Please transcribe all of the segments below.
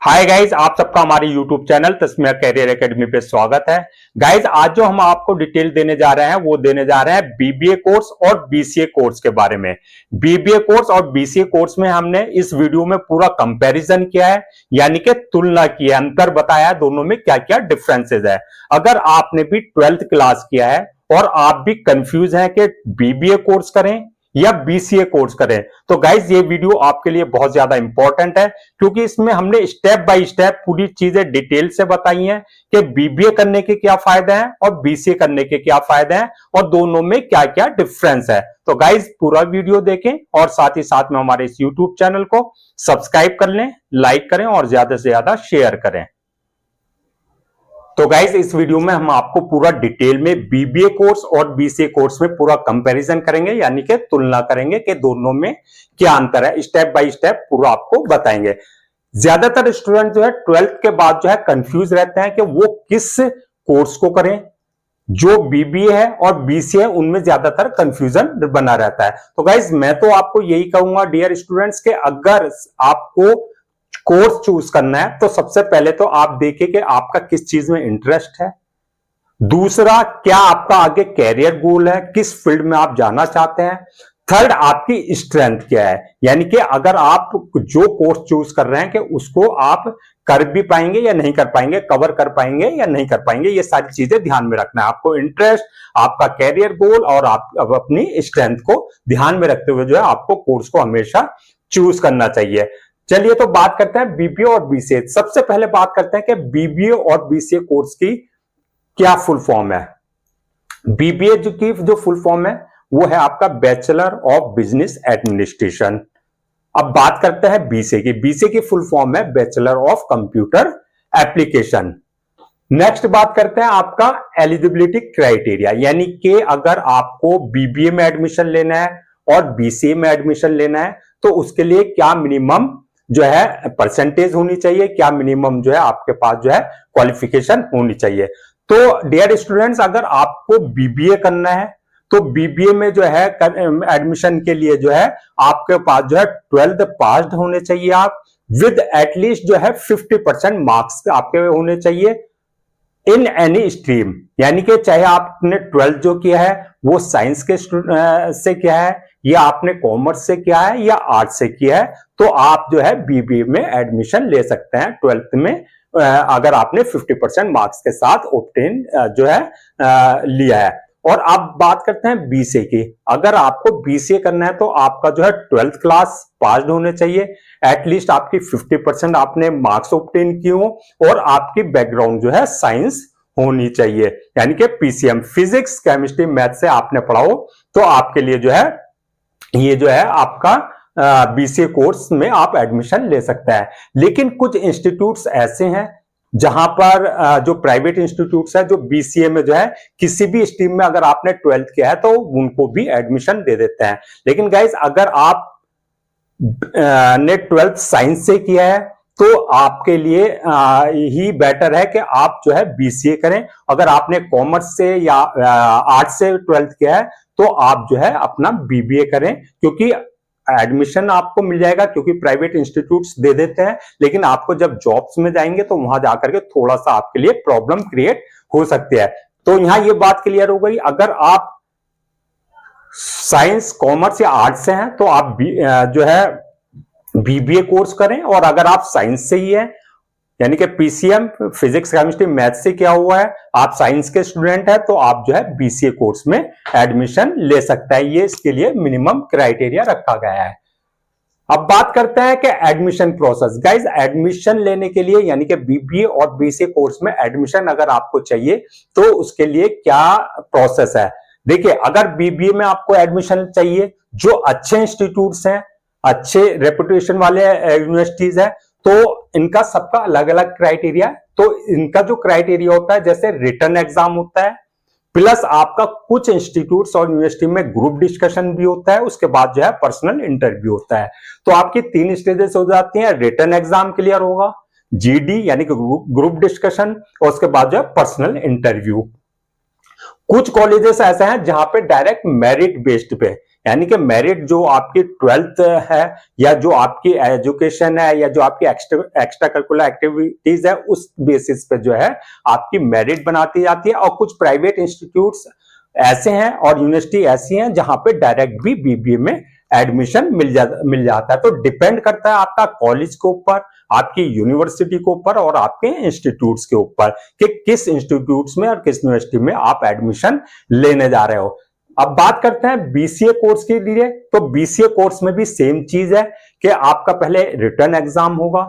Hi guys, आप सबका हमारे YouTube channel Tasmia Career Academy पे स्वागत है। गाइज, आज जो हम आपको डिटेल देने जा रहे हैं वो देने जा रहे हैं बीबीए कोर्स और बीसीए कोर्स के बारे में। बीबीए कोर्स और बीसीए कोर्स में हमने इस वीडियो में पूरा कंपैरिजन किया है, यानी कि तुलना की है, अंतर बताया है दोनों में क्या क्या डिफरेंसेस है। अगर आपने भी 12th क्लास किया है और आप भी कंफ्यूज हैं कि बीबीए कोर्स करें या बीसीए कोर्स करें, तो गाइज ये वीडियो आपके लिए बहुत ज्यादा इंपॉर्टेंट है, क्योंकि इसमें हमने स्टेप बाय स्टेप पूरी चीजें डिटेल से बताई हैं कि बीबीए करने के क्या फायदे हैं और बीसीए करने के क्या फायदे हैं और दोनों में क्या क्या डिफरेंस है। तो गाइज पूरा वीडियो देखें और साथ ही साथ में हमारे इस यूट्यूब चैनल को सब्सक्राइब कर लें, लाइक करें और ज्यादा से ज्यादा शेयर करें। तो गाइस, इस वीडियो में हम आपको पूरा डिटेल में बीबीए कोर्स और बीसीए कोर्स में पूरा कंपैरिजन करेंगे, यानी कि तुलना करेंगे कि दोनों में क्या अंतर है। स्टेप बाय स्टेप पूरा आपको बताएंगे। ज्यादातर स्टूडेंट जो है 12th के बाद जो है कंफ्यूज रहते हैं कि वो किस कोर्स को करें। जो बीबीए है और बीसीए है उनमें ज्यादातर कंफ्यूजन बना रहता है। तो गाइस, मैं तो आपको यही कहूंगा डियर स्टूडेंट्स के अगर आपको कोर्स चूज करना है तो सबसे पहले तो आप देखिए कि आपका किस चीज में इंटरेस्ट है। दूसरा, क्या आपका आगे कैरियर गोल है, किस फील्ड में आप जाना चाहते हैं। थर्ड, आपकी स्ट्रेंथ क्या है, यानी कि अगर आप जो कोर्स चूज कर रहे हैं कि उसको आप कर भी पाएंगे या नहीं कर पाएंगे, कवर कर पाएंगे या नहीं कर पाएंगे, ये सारी चीजें ध्यान में रखना है। आपको इंटरेस्ट, आपका कैरियर गोल और आप अपनी स्ट्रेंथ को ध्यान में रखते हुए जो है आपको कोर्स को हमेशा चूज करना चाहिए। चलिए तो बात करते हैं बीबीए और बीसीए। सबसे पहले बात करते हैं कि बीबीए और बीसीए कोर्स की क्या फुल फॉर्म है। बीबीए की जो फुल फॉर्म है वो है आपका बैचलर ऑफ बिजनेस एडमिनिस्ट्रेशन। अब बात करते हैं बीसीए की। बीसीए की फुल फॉर्म है bachelor of computer application. Next बात करते हैं आपका एलिजिबिलिटी क्राइटेरिया, यानी कि अगर आपको बीबीए में एडमिशन लेना है और बीसीए में एडमिशन लेना है तो उसके लिए क्या मिनिमम जो है परसेंटेज होनी चाहिए, क्या मिनिमम जो है आपके पास जो है क्वालिफिकेशन होनी चाहिए। तो डियर स्टूडेंट्स, अगर आपको बीबीए करना है तो बीबीए में जो है एडमिशन के लिए जो है आपके पास जो है 12th पास्ड होने चाहिए आप, विद एटलीस्ट जो है 50% मार्क्स आपके होने चाहिए इन एनी स्ट्रीम, यानी कि चाहे आपने 12th जो किया है वो साइंस के से किया है या आपने कॉमर्स से किया है या आर्ट्स से किया है, तो आप जो है बीबीए में एडमिशन ले सकते हैं 12th में, अगर आपने 50% मार्क्स के साथ ऑब्टेन जो है लिया है। और अब बात करते हैं बीसीए की। अगर आपको बीसीए करना है तो आपका जो है 12th क्लास पास्ड होने चाहिए, एटलीस्ट आपकी 50% आपने मार्क्स ऑब्टेन किए हो और आपकी बैकग्राउंड जो है साइंस होनी चाहिए, यानी कि पीसीएम फिजिक्स केमिस्ट्री मैथ से आपने पढ़ा हो तो आपके लिए जो है ये जो है आपका बीसीए कोर्स में आप एडमिशन ले सकते हैं। लेकिन कुछ इंस्टीट्यूट्स ऐसे हैं जहां पर जो प्राइवेट इंस्टीट्यूट्स है जो बीसीए में जो है किसी भी स्ट्रीम में अगर आपने 12th किया है तो उनको भी एडमिशन दे देते हैं। लेकिन गाइज, अगर आप ने 12th साइंस से किया है तो आपके लिए ही बेटर है कि आप जो है बीसीए करें। अगर आपने कॉमर्स से या आर्ट्स से 12th किया है तो आप जो है अपना बीबीए करें, क्योंकि एडमिशन आपको मिल जाएगा, क्योंकि प्राइवेट इंस्टीट्यूट्स दे देते हैं। लेकिन आपको जब जॉब्स में जाएंगे तो वहां जाकर के थोड़ा सा आपके लिए प्रॉब्लम क्रिएट हो सकती है। तो यहां ये बात क्लियर हो गई। अगर आप साइंस, कॉमर्स या आर्ट्स से हैं तो आप जो है बीबीए कोर्स करें, और अगर आप साइंस से ही हैं यानी कि पीसीएम फिजिक्स केमिस्ट्री मैथ से क्या हुआ है, आप साइंस के स्टूडेंट हैं तो आप जो है बीसीए कोर्स में एडमिशन ले सकते हैं। ये इसके लिए मिनिमम क्राइटेरिया रखा गया है। अब बात करते हैं कि एडमिशन प्रोसेस। गाइज, एडमिशन लेने के लिए यानी कि बीबीए और बीसीए कोर्स में एडमिशन अगर आपको चाहिए तो उसके लिए क्या प्रोसेस है। देखिए, अगर बीबीए में आपको एडमिशन चाहिए, जो अच्छे इंस्टीट्यूट्स हैं, अच्छे रेपुटेशन वाले यूनिवर्सिटीज है, तो इनका सबका अलग अलग क्राइटेरिया। तो इनका जो क्राइटेरिया होता है, जैसे रिटन एग्जाम होता है, प्लस आपका कुछ इंस्टीट्यूट्स और यूनिवर्सिटी में ग्रुप डिस्कशन भी होता है, उसके बाद जो है पर्सनल इंटरव्यू होता है। तो आपकी 3 स्टेजेस हो जाती हैं। रिटन एग्जाम क्लियर होगा, जीडी यानी कि ग्रुप डिस्कशन, और उसके बाद जो है पर्सनल इंटरव्यू। कुछ कॉलेजेस ऐसे हैं जहां पे डायरेक्ट मेरिट बेस्ड पे, यानी कि मेरिट जो आपकी 12th है या जो आपकी एजुकेशन है या जो आपकी एक्स्ट्रा करिकुलर एक्टिविटीज है, उस बेसिस पे जो है आपकी मेरिट बनाती जाती है। और कुछ प्राइवेट इंस्टीट्यूट्स ऐसे हैं और यूनिवर्सिटी ऐसी हैं जहां पे डायरेक्ट भी बीबीए में एडमिशन मिल जाता है। तो डिपेंड करता है आपका कॉलेज के ऊपर, आपकी यूनिवर्सिटी के ऊपर और आपके इंस्टीट्यूट्स के ऊपर कि किस इंस्टीट्यूट्स में और किस यूनिवर्सिटी में आप एडमिशन लेने जा रहे हो। अब बात करते हैं बीसीए कोर्स के लिए। तो बीसीए कोर्स में भी सेम चीज है कि आपका पहले रिटन एग्जाम होगा,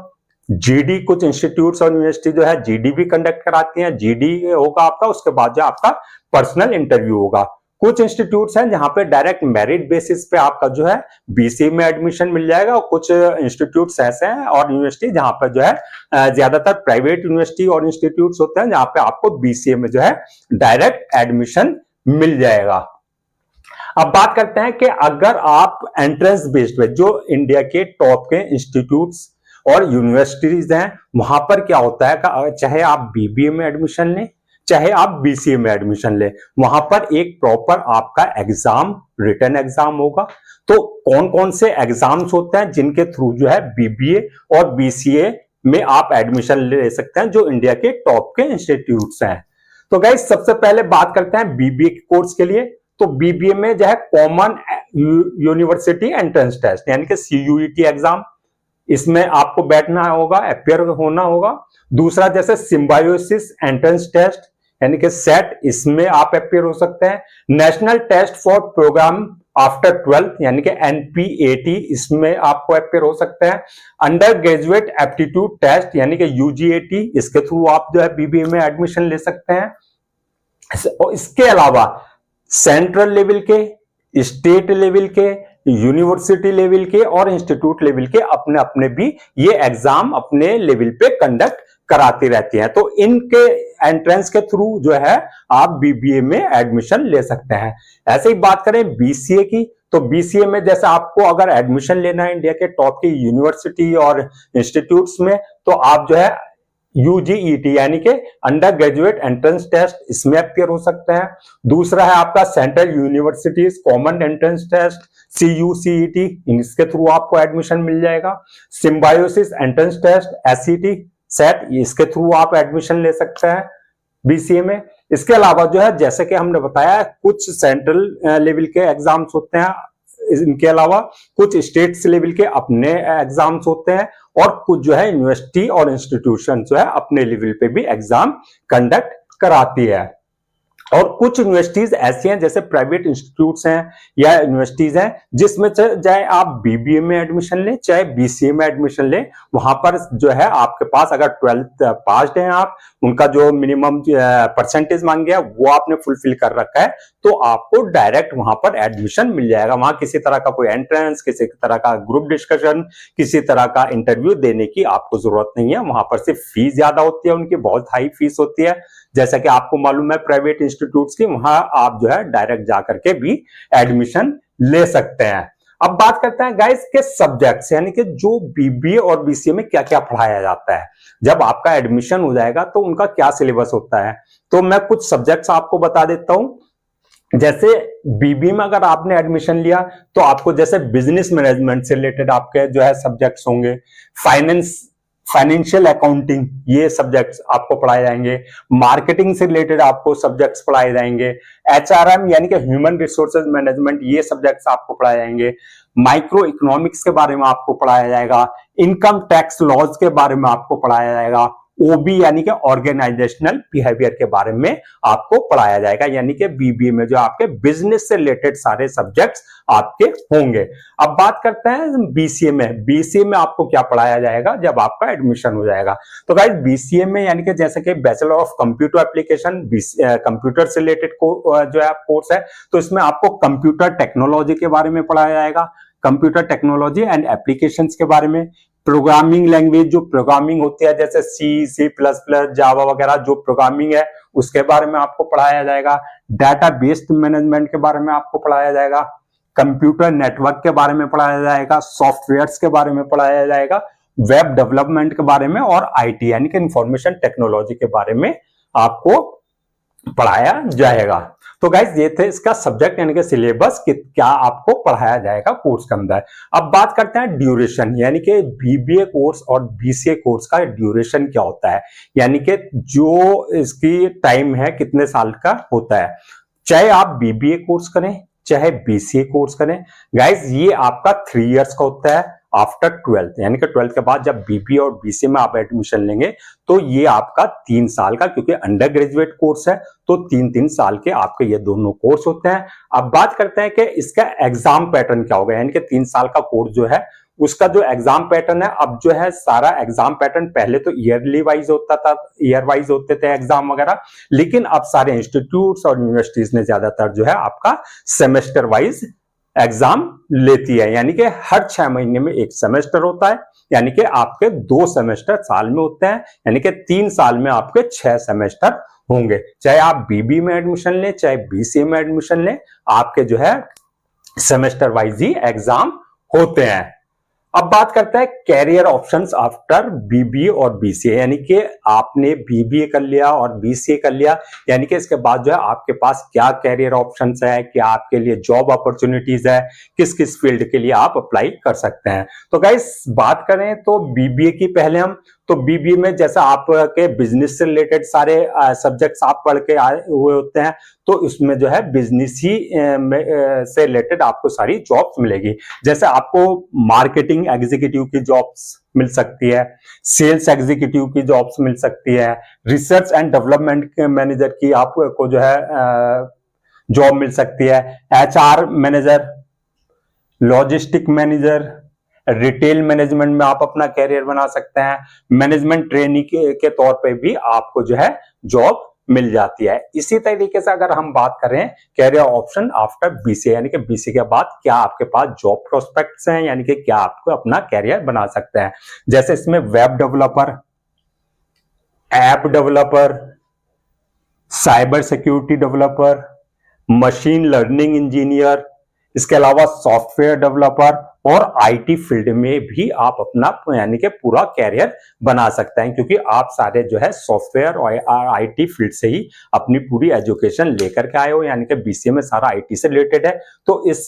जीडी, कुछ इंस्टीट्यूट्स और यूनिवर्सिटी जो है जीडी भी कंडक्ट कराती हैं, जीडी होगा आपका, उसके बाद जो आपका पर्सनल इंटरव्यू होगा। कुछ इंस्टीट्यूट्स हैं जहां पे डायरेक्ट मेरिट बेसिस पे आपका जो है बीसीए में एडमिशन मिल जाएगा, और कुछ इंस्टीट्यूट्स ऐसे हैं और यूनिवर्सिटी जहां पर जो है ज्यादातर प्राइवेट यूनिवर्सिटी और इंस्टीट्यूट्स होते हैं जहां पे आपको बीसीए में जो है डायरेक्ट एडमिशन मिल जाएगा। अब बात करते हैं कि अगर आप एंट्रेंस बेस्ड पे जो इंडिया के टॉप के इंस्टीट्यूट्स और यूनिवर्सिटीज हैं वहां पर क्या होता है, चाहे आप बीबीए में एडमिशन लें चाहे आप बीसीए में एडमिशन ले, वहां पर एक प्रॉपर आपका एग्जाम, रिटन एग्जाम होगा। तो कौन कौन से एग्जाम्स होते हैं जिनके थ्रू जो है बीबीए और बीसीए में आप एडमिशन ले सकते हैं जो इंडिया के टॉप के इंस्टीट्यूट्स हैं। तो गाइस सबसे पहले बात करते हैं बीबीए के कोर्स के लिए। तो बीबीए में जो है कॉमन यूनिवर्सिटी एंट्रेंस टेस्ट यानी कि सीयूईटी एग्जाम, इसमें आपको बैठना होगा, अपियर होना होगा। दूसरा जैसे सिम्बायोसिस एंट्रेंस टेस्ट यानी कि सेट, इसमें आप अपियर हो सकते हैं। National test for program after 12th यानी कि एनपीएटी, इसमें आपको अपियर हो सकते हैं। अंडर ग्रेजुएट एप्टीट्यूड टेस्ट यानी कि यूजीएटी, इसके थ्रू आप जो है बीबीए में एडमिशन ले सकते हैं। और इसके अलावा सेंट्रल लेवल के, स्टेट लेवल के, यूनिवर्सिटी लेवल के और इंस्टीट्यूट लेवल के अपने अपने भी ये एग्जाम अपने लेवल पे कंडक्ट कराती रहती हैं। तो इनके एंट्रेंस के थ्रू जो है आप बीबीए में एडमिशन ले सकते हैं। ऐसे ही बात करें बीसीए की, तो बीसीए में जैसे आपको अगर एडमिशन लेना है इंडिया के टॉप की यूनिवर्सिटी और इंस्टीट्यूट्स में, तो आप जो है यूजीईटी यानी कि अंडर ग्रेजुएट एंट्रेंस टेस्ट, इसमें अपियर हो सकते हैं। दूसरा है आपका central universities common entrance test CUCET, इसके थ्रू आपको एडमिशन मिल जाएगा। Symbiosis entrance test SET set, इसके थ्रू आप एडमिशन ले सकते हैं बीसीए में। इसके अलावा जो है जैसे कि हमने बताया कुछ सेंट्रल लेवल के एग्जाम्स होते हैं, इनके अलावा कुछ स्टेट्स लेवल के अपने एग्जाम्स होते हैं और कुछ जो है यूनिवर्सिटी और इंस्टीट्यूशन जो है अपने लेवल पे भी एग्जाम कंडक्ट कराती है। और कुछ यूनिवर्सिटीज ऐसी हैं जैसे प्राइवेट इंस्टीट्यूट्स हैं या यूनिवर्सिटीज हैं जिसमें चाहे आप बीबीए में एडमिशन लें चाहे बीसीए में एडमिशन लें, वहां पर जो है आपके पास अगर 12th पास हैं आप, उनका जो मिनिमम परसेंटेज मांग गया वो आपने फुलफिल कर रखा है, तो आपको डायरेक्ट वहां पर एडमिशन मिल जाएगा। वहां किसी तरह का कोई एंट्रेंस, किसी तरह का ग्रुप डिस्कशन, किसी तरह का इंटरव्यू देने की आपको जरूरत नहीं है। वहां पर सिर्फ फीस ज्यादा होती है, उनकी बहुत हाई फीस होती है, जैसा कि आपको मालूम है प्राइवेट इंस्टीट्यूट्स की, वहां आप जो है डायरेक्ट जाकर के भी एडमिशन ले सकते हैं। अब बात करते हैं गाइस के सब्जेक्ट्स, यानी कि जो बीबीए और बीसीए में क्या क्या पढ़ाया जाता है। जब आपका एडमिशन हो जाएगा तो उनका क्या सिलेबस होता है, तो मैं कुछ सब्जेक्ट्स आपको बता देता हूं। जैसे बीबीए में अगर आपने एडमिशन लिया तो आपको जैसे बिजनेस मैनेजमेंट से रिलेटेड आपके जो है सब्जेक्ट्स होंगे, फाइनेंशियल अकाउंटिंग, ये सब्जेक्ट्स आपको पढ़ाए जाएंगे। मार्केटिंग से रिलेटेड आपको सब्जेक्ट्स पढ़ाए जाएंगे। एचआरएम यानी कि ह्यूमन रिसोर्सेज मैनेजमेंट, ये सब्जेक्ट्स आपको पढ़ाए जाएंगे। माइक्रो इकोनॉमिक्स के बारे में आपको पढ़ाया जाएगा। इनकम टैक्स लॉज के बारे में आपको पढ़ाया जाएगा। ओबी यानी कि ऑर्गेनाइजेशनल बिहेवियर के बारे में आपको पढ़ाया जाएगा। यानी कि बीबीए में जो आपके बिजनेस से रिलेटेड सारे सब्जेक्ट्स आपके होंगे। अब बात करते हैं बीसीए में। बीसीए में आपको क्या पढ़ाया जाएगा जब आपका एडमिशन हो जाएगा, तो गाइस बीसीए में यानी कि जैसे कि bachelor of computer application, computer से रिलेटेड जो है कोर्स है, तो इसमें आपको कंप्यूटर टेक्नोलॉजी के बारे में पढ़ाया जाएगा, कंप्यूटर टेक्नोलॉजी एंड एप्लीकेशंस के बारे में। प्रोग्रामिंग लैंग्वेज, जो प्रोग्रामिंग होती है जैसे सी प्लस प्लस, जावा वगैरह जो प्रोग्रामिंग है उसके बारे में आपको पढ़ाया जाएगा। डाटा बेस्ड मैनेजमेंट के बारे में आपको पढ़ाया जाएगा। कंप्यूटर नेटवर्क के बारे में पढ़ाया जाएगा। सॉफ्टवेयर्स के बारे में पढ़ाया जाएगा। वेब डेवलपमेंट के बारे में और आईटी यानी कि इंफॉर्मेशन टेक्नोलॉजी के बारे में आपको पढ़ाया जाएगा। तो गाइज ये थे इसका सब्जेक्ट यानी कि सिलेबस कि क्या आपको पढ़ाया जाएगा कोर्स के अंदर। अब बात करते हैं ड्यूरेशन, यानी कि बीबीए कोर्स और बीसीए कोर्स का ड्यूरेशन क्या होता है, यानी कि जो इसकी टाइम है कितने साल का होता है। चाहे आप बीबीए कोर्स करें चाहे बीसीए कोर्स करें गाइज, ये आपका 3 इयर्स का होता है आफ्टर 12th, यानी कि 12th के बाद जब बीबीए और बीसीए में आप एडमिशन लेंगे तो ये आपका 3 साल का, क्योंकि अंडर ग्रेजुएट कोर्स है तो 3-3 साल के आपके ये दोनों कोर्स होते हैं। अब बात करते हैं कि इसका एग्जाम पैटर्न क्या होगा, यानी कि 3 साल का कोर्स जो है उसका जो एग्जाम पैटर्न है, अब जो है सारा एग्जाम पैटर्न, पहले तो ईयरली वाइज होता था, ईयर वाइज होते थे एग्जाम वगैरह, लेकिन अब सारे इंस्टीट्यूट्स और यूनिवर्सिटीज ने ज्यादातर जो है आपका सेमेस्टर वाइज एग्जाम लेती है, यानी कि हर 6 महीने में एक सेमेस्टर होता है, यानी कि आपके 2 सेमेस्टर साल में होते हैं, यानी कि 3 साल में आपके 6 सेमेस्टर होंगे। चाहे आप बीबी में एडमिशन लें चाहे बीसीए में एडमिशन लें, आपके जो है सेमेस्टर वाइज ही एग्जाम होते हैं। अब बात करते हैं कैरियर ऑप्शंस आफ्टर बीबीए और बीसीए, यानी कि आपने बीबीए कर लिया और बीसीए कर लिया, यानी कि इसके बाद जो है आपके पास क्या कैरियर ऑप्शंस है, क्या आपके लिए जॉब अपॉर्चुनिटीज है, किस किस फील्ड के लिए आप अप्लाई कर सकते हैं। तो गाइस बात करें तो बीबीए की पहले हम, तो बीबीए में जैसा आपके बिजनेस से रिलेटेड सारे सब्जेक्ट्स आप पढ़ के आए हुए होते हैं, तो इसमें जो है बिजनेस ही से रिलेटेड आपको सारी जॉब्स मिलेगी। जैसे आपको मार्केटिंग एग्जीक्यूटिव की जॉब्स मिल सकती है, सेल्स एग्जीक्यूटिव की जॉब्स मिल सकती है, रिसर्च एंड डेवलपमेंट मैनेजर की आपको जो है जॉब मिल सकती है, HR manager, logistic manager, retail management में आप अपना कैरियर बना सकते हैं, मैनेजमेंट ट्रेनी के तौर पे भी आपको जो है जॉब मिल जाती है। इसी तरीके से अगर हम बात करें कैरियर ऑप्शन आफ्टर बीसीए, यानी कि बीसीए के बाद क्या आपके पास जॉब प्रोस्पेक्ट्स हैं, यानी कि क्या आपको अपना कैरियर बना सकते हैं। जैसे इसमें web developer, app developer, cyber security developer, machine learning engineer, इसके अलावा सॉफ्टवेयर डेवलपर और आईटी फील्ड में भी आप अपना यानी कि पूरा कैरियर बना सकते हैं, क्योंकि आप सारे जो है सॉफ्टवेयर और आईटी फील्ड से ही अपनी पूरी एजुकेशन लेकर के आए हो, यानी कि बीसीए में सारा आईटी से रिलेटेड है, तो इस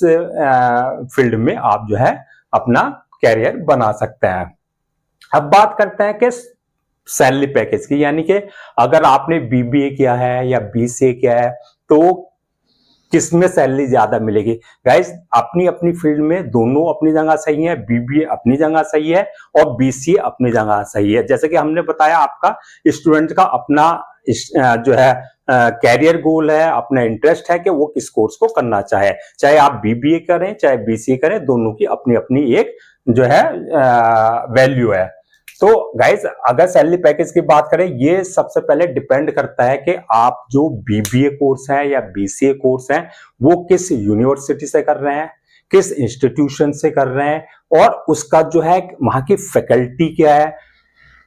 फील्ड में आप जो है अपना कैरियर बना सकते हैं। अब बात करते हैं कि सैलरी पैकेज की, यानी कि अगर आपने बीबीए किया है या बीसीए किया है तो किसमें सैलरी ज्यादा मिलेगी। गाइस अपनी अपनी फील्ड में दोनों अपनी जगह सही है, बीबीए अपनी जगह सही है और बीसीए अपनी जगह सही है। जैसे कि हमने बताया आपका स्टूडेंट का अपना जो है कैरियर गोल है, अपना इंटरेस्ट है कि वो किस कोर्स को करना चाहे, चाहे आप बीबीए करें चाहे बीसीए करें, दोनों की अपनी अपनी एक जो है वैल्यू है। तो गाइज अगर सैलरी पैकेज की बात करें, ये सबसे पहले डिपेंड करता है कि आप जो बीबीए कोर्स है या बीसीए कोर्स है वो किस यूनिवर्सिटी से कर रहे हैं, किस इंस्टीट्यूशन से कर रहे हैं, और उसका जो है वहां की फैकल्टी क्या है,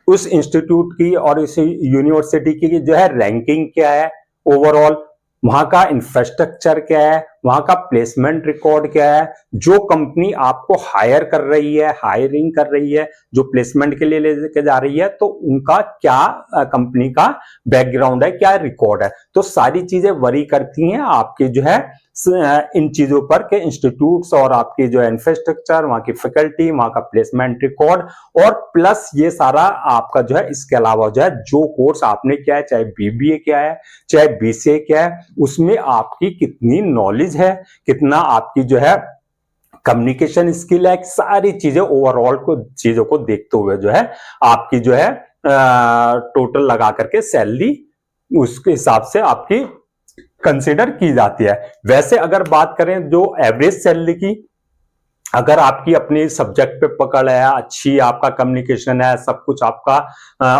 उस इंस्टीट्यूट की और इस यूनिवर्सिटी की जो है रैंकिंग क्या है, ओवरऑल वहां का इंफ्रास्ट्रक्चर क्या है, वहां का प्लेसमेंट रिकॉर्ड क्या है, जो कंपनी आपको हायर कर रही है, हायरिंग कर रही है, जो प्लेसमेंट के लिए लेके जा रही है, तो उनका क्या कंपनी का बैकग्राउंड है, क्या रिकॉर्ड है। तो सारी चीजें वरी करती हैं आपके जो है इन चीजों पर के इंस्टीट्यूट्स और आपकी जो है इंफ्रास्ट्रक्चर, वहां की फैकल्टी, वहां का प्लेसमेंट रिकॉर्ड, और प्लस ये सारा आपका जो है इसके अलावा जो है जो कोर्स आपने किया है, चाहे बीबीए किया है चाहे बीसीए किया है, उसमें आपकी कितनी नॉलेज है, कितना आपकी जो है कम्युनिकेशन स्किल है, सारी चीजें ओवरऑल को चीजों को देखते हुए जो है आपकी जो है टोटल लगा करके सैलरी उसके हिसाब से आपकी कंसिडर की जाती है। वैसे अगर बात करें जो एवरेज सैलरी की, अगर आपकी अपनी सब्जेक्ट पे पकड़ है, अच्छी आपका कम्युनिकेशन है, सब कुछ आपका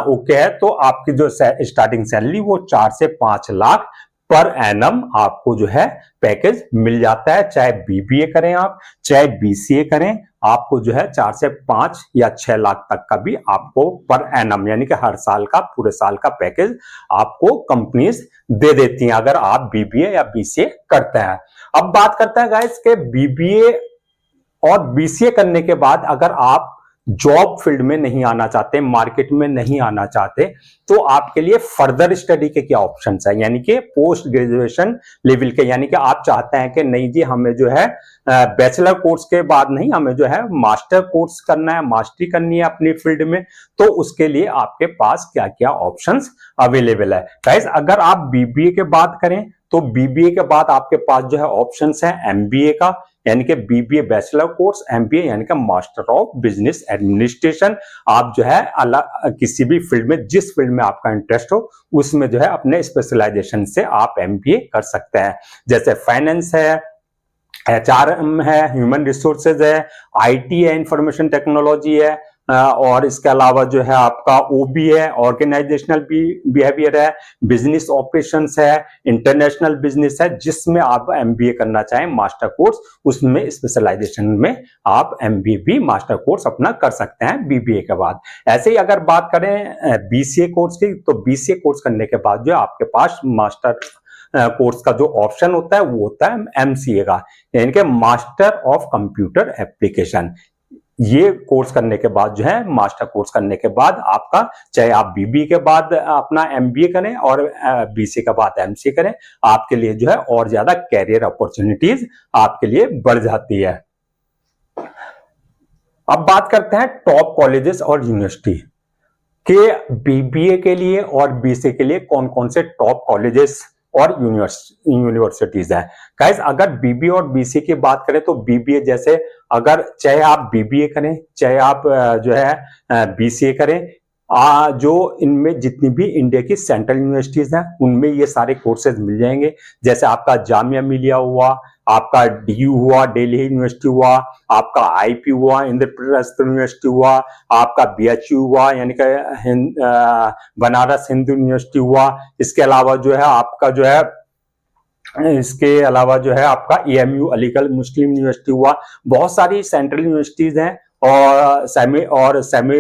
ओके है, तो आपकी जो स्टार्टिंग सैलरी वो 4 से 5 लाख पर एनम आपको जो है पैकेज मिल जाता है। चाहे बीबीए करें आप चाहे बीसीए करें, आपको जो है 4 से 5 या 6 लाख तक का भी आपको पर एनम यानी कि हर साल का पूरे साल का पैकेज आपको कंपनीज दे देती हैं अगर आप बीबीए या बीसीए करते हैं। अब बात करते हैं गाइस के बीबीए और बीसीए करने के बाद अगर आप जॉब फील्ड में नहीं आना चाहते, मार्केट में नहीं आना चाहते, तो आपके लिए फर्दर स्टडी के क्या ऑप्शंस है, यानी कि पोस्ट ग्रेजुएशन लेवल के, यानी कि आप चाहते हैं कि नहीं जी हमें जो है बैचलर कोर्स के बाद नहीं, हमें जो है मास्टर कोर्स करना है, मास्टरी करनी है अपनी फील्ड में, तो उसके लिए आपके पास क्या क्या ऑप्शंस अवेलेबल है। गाइस अगर आप बीबीए के बात करें तो बीबीए के बाद आपके पास जो है ऑप्शंस है एमबीए का, यानी कि बीबीए बैचलर कोर्स, एमबीए यानी कि मास्टर ऑफ बिजनेस एडमिनिस्ट्रेशन। आप जो है अलग किसी भी फील्ड में, जिस फील्ड में आपका इंटरेस्ट हो उसमें जो है अपने स्पेशलाइजेशन से आप एमबीए कर सकते हैं। जैसे फाइनेंस है, एचआरएम है, ह्यूमन रिसोर्सेज है, आईटी है, इंफॉर्मेशन टेक्नोलॉजी है, और इसके अलावा जो है आपका ओबी है, ऑर्गेनाइजेशनल बिहेवियर है, बिजनेस ऑपरेशंस है, इंटरनेशनल बिजनेस है। जिसमें आप एमबीए करना चाहें मास्टर कोर्स, उसमें स्पेशलाइजेशन में आप एमबीए भी मास्टर कोर्स अपना कर सकते हैं बीबीए के बाद। ऐसे ही अगर बात करें बीसीए कोर्स की, तो बीसीए कोर्स करने के बाद जो आपके पास मास्टर कोर्स का जो ऑप्शन होता है वो होता है एमसीए का, यानी कि मास्टर ऑफ कंप्यूटर एप्लीकेशन। ये कोर्स करने के बाद जो है, मास्टर कोर्स करने के बाद आपका, चाहे आप बीबीए के बाद अपना एमबीए करें और बीसीए के बाद एमसीए करें, आपके लिए जो है और ज्यादा कैरियर अपॉर्चुनिटीज आपके लिए बढ़ जाती है। अब बात करते हैं टॉप कॉलेजेस और यूनिवर्सिटी के बीबीए के लिए और बीसीए के लिए कौन कौन से टॉप कॉलेजेस और यूनिवर्सिटीज है। गाइस अगर बीबीए और बीसीए की बात करें तो बीबीए जैसे, अगर चाहे आप बीबीए करें चाहे आप जो है बीसीए करें, जो इनमें जितनी भी इंडिया की सेंट्रल यूनिवर्सिटीज हैं उनमें ये सारे कोर्सेज मिल जाएंगे। जैसे आपका जामिया मिलिया हुआ, आपका डीयू हुआ, दिल्ली यूनिवर्सिटी हुआ, आपका आईपी हुआ, इंद्रप्रस्थ यूनिवर्सिटी हुआ, आपका बीएचयू हुआ यानी कि बनारस हिंदू यूनिवर्सिटी हुआ। इसके अलावा जो है आपका जो है, इसके अलावा जो है आपका एएमयू अलीगढ़ मुस्लिम यूनिवर्सिटी हुआ। बहुत सारी सेंट्रल यूनिवर्सिटीज हैं और सेमी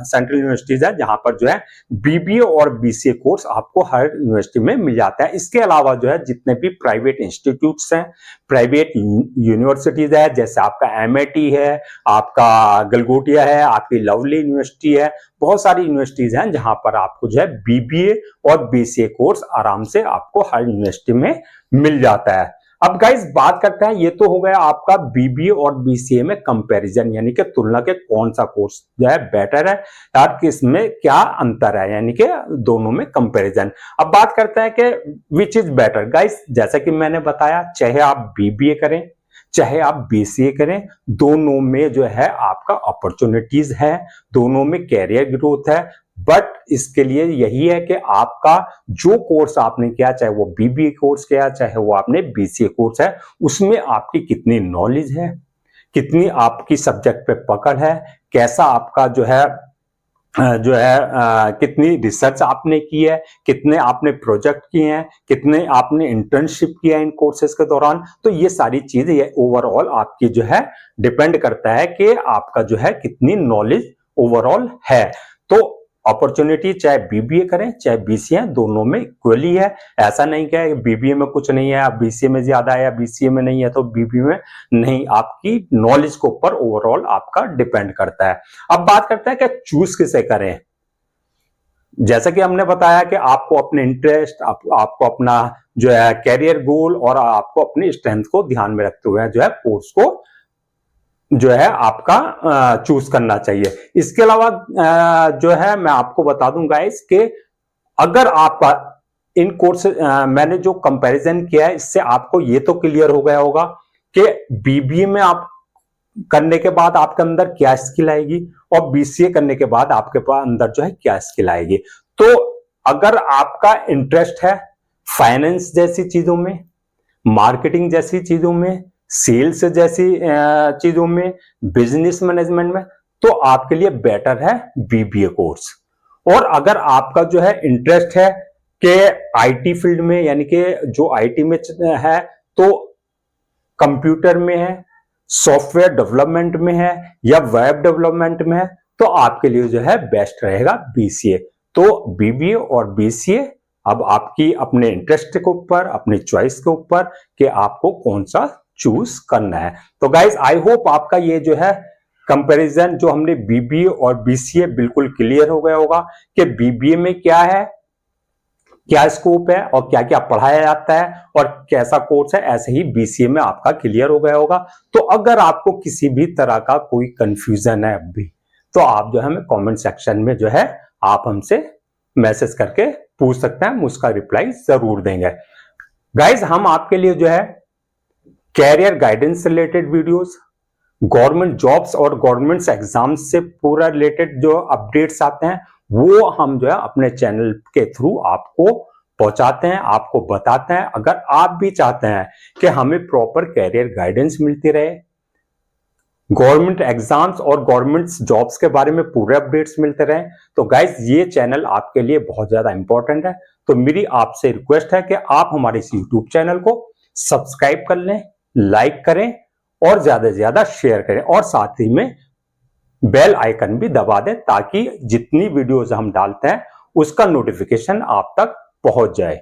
सेंट्रल यूनिवर्सिटीज है जहां पर जो है बीबीए और बीसीए कोर्स आपको हर यूनिवर्सिटी में मिल जाता है। इसके अलावा जो है जितने भी प्राइवेट इंस्टीट्यूट्स हैं, प्राइवेट यूनिवर्सिटीज है, जैसे आपका एमआईटी है, आपका गलगोटिया है, आपकी लवली यूनिवर्सिटी है, बहुत सारी यूनिवर्सिटीज हैं जहां पर आपको जो है बीबीए और बीसीए कोर्स आराम से आपको हर यूनिवर्सिटी में मिल जाता है। अब गाइस बात करते हैं, ये तो हो गया आपका बीबीए और बीसीए में कंपैरिजन, यानी कि तुलना के कौन सा कोर्स जो है बेटर है यार, किसमें क्या अंतर है, यानी कि दोनों में कंपैरिजन। अब बात करते हैं कि विच इज बेटर। गाइस जैसा कि मैंने बताया, चाहे आप बीबीए करें चाहे आप बीसीए करें, दोनों में जो है आपका अपॉर्चुनिटीज है, दोनों में कैरियर ग्रोथ है। बट इसके लिए यही है कि आपका जो कोर्स आपने किया, चाहे वो बीबीए कोर्स किया चाहे वो आपने बीसीए कोर्स है, उसमें आपकी कितनी नॉलेज है, कितनी आपकी सब्जेक्ट पे पकड़ है, कैसा आपका जो है कितनी रिसर्च आपने की है, कितने आपने प्रोजेक्ट किए हैं, कितने आपने इंटर्नशिप किया है इन कोर्सेज के दौरान। तो ये सारी चीजें ये ओवरऑल आपकी जो है डिपेंड करता है कि आपका जो है कितनी नॉलेज ओवरऑल है। तो अपॉर्चुनिटी चाहे बीबीए करें चाहे बीसीए, दोनों में इक्वली है। ऐसा नहीं कि बीबीए में कुछ नहीं है, बीसीए में ज्यादा है, या बीसीए में नहीं है तो बीबीए में नहीं, आपकी नॉलेज के ऊपर ओवरऑल आपका डिपेंड करता है। अब बात करते हैं कि चूज किसे करें। जैसा कि हमने बताया कि आपको अपने इंटरेस्ट, आपको अपना जो है कैरियर गोल और आपको अपनी स्ट्रेंथ को ध्यान में रखते हुए जो है कोर्स को जो है आपका चूज करना चाहिए। इसके अलावा जो है मैं आपको बता दूं गाइस कि अगर आपका इन कोर्स मैंने जो कंपैरिजन किया है इससे आपको ये तो क्लियर हो गया होगा कि बीबीए में आप करने के बाद आपके अंदर क्या स्किल आएगी और बीसीए करने के बाद आपके पास अंदर जो है क्या स्किल आएगी। तो अगर आपका इंटरेस्ट है फाइनेंस जैसी चीजों में, मार्केटिंग जैसी चीजों में, सेल्स जैसी चीजों में, बिजनेस मैनेजमेंट में, तो आपके लिए बेटर है बीबीए कोर्स। और अगर आपका जो है इंटरेस्ट है कि आईटी फील्ड में, यानी कि जो आईटी में है तो कंप्यूटर में है, सॉफ्टवेयर डेवलपमेंट में है या वेब डेवलपमेंट में है, तो आपके लिए जो है बेस्ट रहेगा बीसीए। तो बीबीए और बीसीए अब आपकी अपने इंटरेस्ट के ऊपर, अपनी चॉइस के ऊपर कि आपको कौन सा चूज करना है। तो गाइज आई होप आपका ये जो है कंपैरिजन जो हमने बीबीए और बीसीए बिल्कुल क्लियर हो गया होगा कि बीबीए में क्या है, क्या स्कोप है और क्या क्या पढ़ाया जाता है और कैसा कोर्स है, ऐसे ही बीसीए में आपका क्लियर हो गया होगा। तो अगर आपको किसी भी तरह का कोई कंफ्यूजन है अभी, तो आप जो है हमें कमेंट सेक्शन में जो है आप हमसे मैसेज करके पूछ सकते हैं, हम उसका रिप्लाई जरूर देंगे। गाइज, हम आपके लिए जो है career guidance related videos, government jobs और गवर्नमेंट एग्जाम्स से पूरा रिलेटेड जो अपडेट्स आते हैं वो हम जो है अपने चैनल के थ्रू आपको पहुंचाते हैं, आपको बताते हैं। अगर आप भी चाहते हैं कि हमें प्रॉपर कैरियर गाइडेंस मिलती रहे, गवर्नमेंट एग्जाम्स और गवर्नमेंट जॉब्स के बारे में पूरे अपडेट्स मिलते रहे, तो गाइज ये चैनल आपके लिए बहुत ज्यादा इंपॉर्टेंट है। तो मेरी आपसे रिक्वेस्ट है कि आप हमारे इस यूट्यूब चैनल को सब्सक्राइब कर लें, लाइक करें और ज्यादा से ज्यादा शेयर करें और साथ ही में बेल आइकन भी दबा दें ताकि जितनी वीडियोस हम डालते हैं उसका नोटिफिकेशन आप तक पहुंच जाए।